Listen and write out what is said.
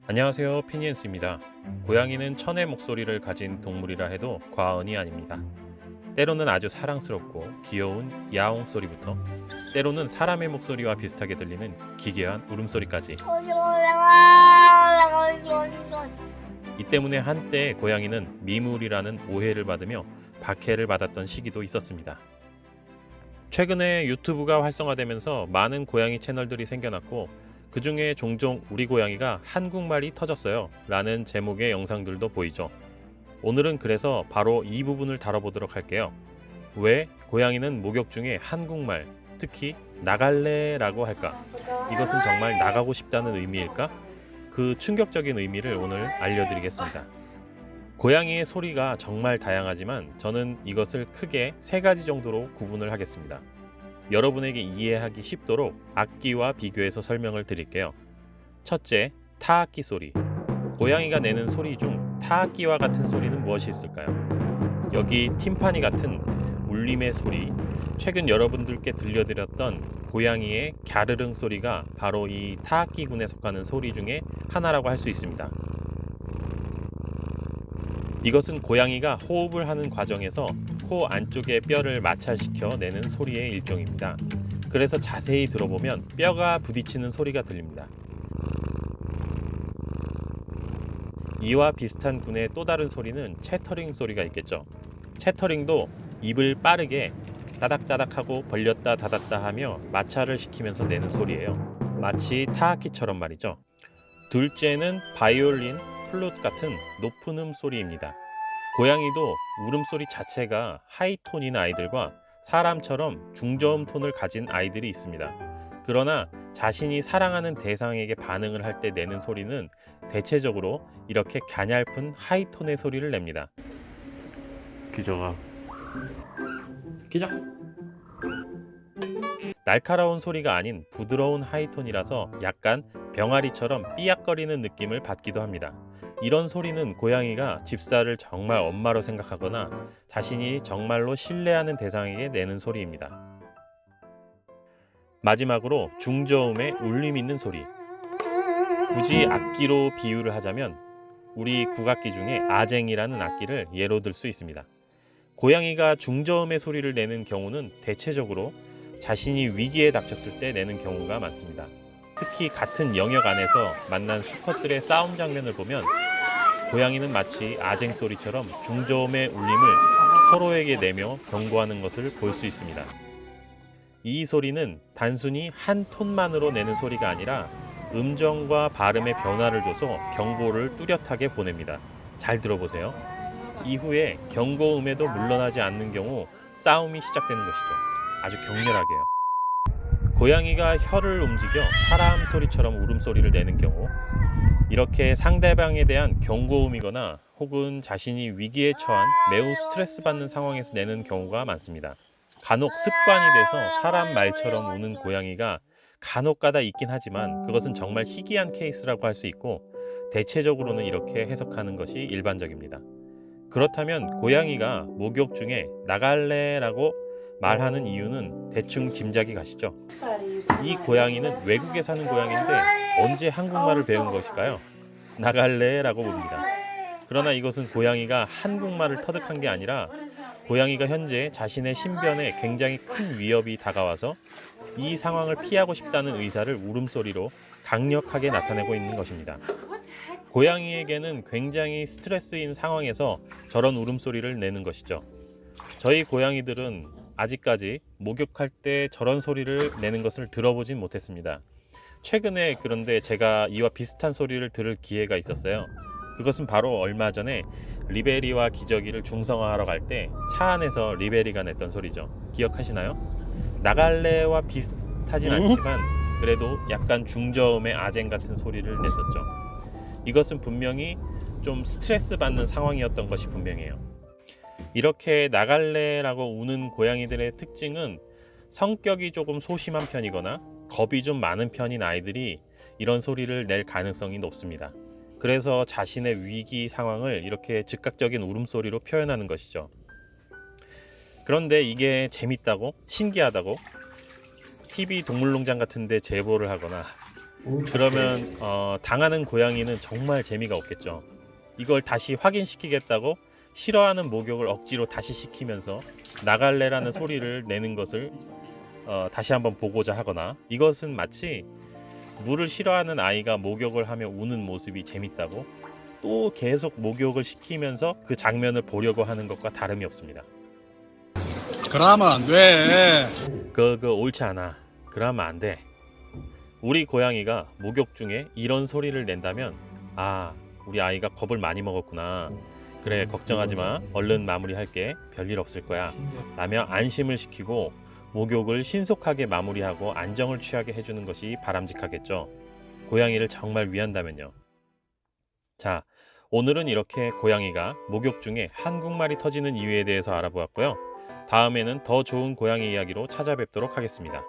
안녕하세요, 피니엔스입니다. 고양이는 천의 목소리를 가진 동물이라 해도 과언이 아닙니다. 때로는 아주 사랑스럽고 귀여운 야옹 소리부터 때로는 사람의 목소리와 비슷하게 들리는 기괴한 울음소리까지. 이 때문에 한때 고양이는 미물이라는 오해를 받으며 박해를 받았던 시기도 있었습니다. 최근에 유튜브가 활성화되면서 많은 고양이 채널들이 생겨났고, 그 중에 종종 우리 고양이가 한국말이 터졌어요 라는 제목의 영상들도 보이죠. 오늘은 그래서 바로 이 부분을 다뤄보도록 할게요. 왜 고양이는 목욕 중에 한국말, 특히 나갈래 라고 할까? 이것은 정말 나가고 싶다는 의미일까? 그 충격적인 의미를 오늘 알려드리겠습니다. 고양이의 소리가 정말 다양하지만 저는 이것을 크게 세 가지 정도로 구분을 하겠습니다. 여러분에게 이해하기 쉽도록 악기와 비교해서 설명을 드릴게요. 첫째, 타악기 소리. 고양이가 내는 소리 중 타악기와 같은 소리는 무엇이 있을까요? 여기 팀파니 같은 울림의 소리, 최근 여러분들께 들려드렸던 고양이의 갸르릉 소리가 바로 이 타악기군에 속하는 소리 중에 하나라고 할 수 있습니다. 이것은 고양이가 호흡을 하는 과정에서 코 안쪽의 뼈를 마찰시켜 내는 소리의 일종입니다. 그래서 자세히 들어보면 뼈가 부딪히는 소리가 들립니다. 이와 비슷한 군의 또 다른 소리는 채터링 소리가 있겠죠. 채터링도 입을 빠르게 따닥따닥하고 벌렸다 닫았다 하며 마찰을 시키면서 내는 소리예요. 마치 타악기처럼 말이죠. 둘째는 바이올린, 플룻 같은 높은 음 소리입니다. 고양이도 울음소리 자체가 하이톤인 아이들과 사람처럼 중저음 톤을 가진 아이들이 있습니다. 그러나 자신이 사랑하는 대상에게 반응을 할 때 내는 소리는 대체적으로 이렇게 가냘픈 하이톤의 소리를 냅니다. 기저가 기저. 날카로운 소리가 아닌 부드러운 하이톤이라서 약간 병아리처럼 삐약거리는 느낌을 받기도 합니다. 이런 소리는 고양이가 집사를 정말 엄마로 생각하거나 자신이 정말로 신뢰하는 대상에게 내는 소리입니다. 마지막으로 중저음의 울림 있는 소리. 굳이 악기로 비유를 하자면 우리 국악기 중에 아쟁이라는 악기를 예로 들 수 있습니다. 고양이가 중저음의 소리를 내는 경우는 대체적으로 자신이 위기에 닥쳤을 때 내는 경우가 많습니다. 특히 같은 영역 안에서 만난 수컷들의 싸움 장면을 보면 고양이는 마치 아쟁 소리처럼 중저음의 울림을 서로에게 내며 경고하는 것을 볼 수 있습니다. 이 소리는 단순히 한 톤만으로 내는 소리가 아니라 음정과 발음의 변화를 줘서 경고를 뚜렷하게 보냅니다. 잘 들어보세요. 이후에 경고음에도 물러나지 않는 경우 싸움이 시작되는 것이죠. 아주 격렬하게요. 고양이가 혀를 움직여 사람 소리처럼 울음소리를 내는 경우, 이렇게 상대방에 대한 경고음이거나 혹은 자신이 위기에 처한 매우 스트레스 받는 상황에서 내는 경우가 많습니다. 간혹 습관이 돼서 사람 말처럼 우는 고양이가 간혹가다 있긴 하지만 그것은 정말 희귀한 케이스라고 할 수 있고, 대체적으로는 이렇게 해석하는 것이 일반적입니다. 그렇다면 고양이가 목욕 중에 나갈래 라고 말하는 이유는 대충 짐작이 가시죠? 이 고양이는 외국에 사는 고양이인데 언제 한국말을 배운 것일까요? 나갈래 라고 봅니다. 그러나 이것은 고양이가 한국말을 터득한 게 아니라 고양이가 현재 자신의 신변에 굉장히 큰 위협이 다가와서 이 상황을 피하고 싶다는 의사를 울음소리로 강력하게 나타내고 있는 것입니다. 고양이에게는 굉장히 스트레스인 상황에서 저런 울음소리를 내는 것이죠. 저희 고양이들은 아직까지 목욕할 때 저런 소리를 내는 것을 들어보진 못했습니다. 최근에 그런데 제가 이와 비슷한 소리를 들을 기회가 있었어요. 그것은 바로 얼마 전에 리베리와 기저귀를 중성화하러 갈 때 차 안에서 리베리가 냈던 소리죠. 기억하시나요? 나갈래와 비슷하진 않지만 그래도 약간 중저음의 아쟁 같은 소리를 냈었죠. 이것은 분명히 좀 스트레스 받는 상황이었던 것이 분명해요. 이렇게 나갈래라고 우는 고양이들의 특징은 성격이 조금 소심한 편이거나 겁이 좀 많은 편인 아이들이 이런 소리를 낼 가능성이 높습니다. 그래서 자신의 위기 상황을 이렇게 즉각적인 울음소리로 표현하는 것이죠. 그런데 이게 재밌다고, 신기하다고 TV 동물농장 같은 데 제보를 하거나 그러면 당하는 고양이는 정말 재미가 없겠죠. 이걸 다시 확인시키겠다고 싫어하는 목욕을 억지로 다시 시키면서 나갈래라는 소리를 내는 것을 다시 한번 보고자 하거나, 이것은 마치 물을 싫어하는 아이가 목욕을 하며 우는 모습이 재밌다고 또 계속 목욕을 시키면서 그 장면을 보려고 하는 것과 다름이 없습니다. 그러면 안 돼. 그거 옳지 않아. 그러면 안 돼. 우리 고양이가 목욕 중에 이런 소리를 낸다면, 아, 우리 아이가 겁을 많이 먹었구나. 그래, 걱정하지 마. 얼른 마무리할게. 별일 없을 거야. 라며 안심을 시키고 목욕을 신속하게 마무리하고 안정을 취하게 해주는 것이 바람직하겠죠. 고양이를 정말 위한다면요. 자, 오늘은 이렇게 고양이가 목욕 중에 한국말이 터지는 이유에 대해서 알아보았고요. 다음에는 더 좋은 고양이 이야기로 찾아뵙도록 하겠습니다.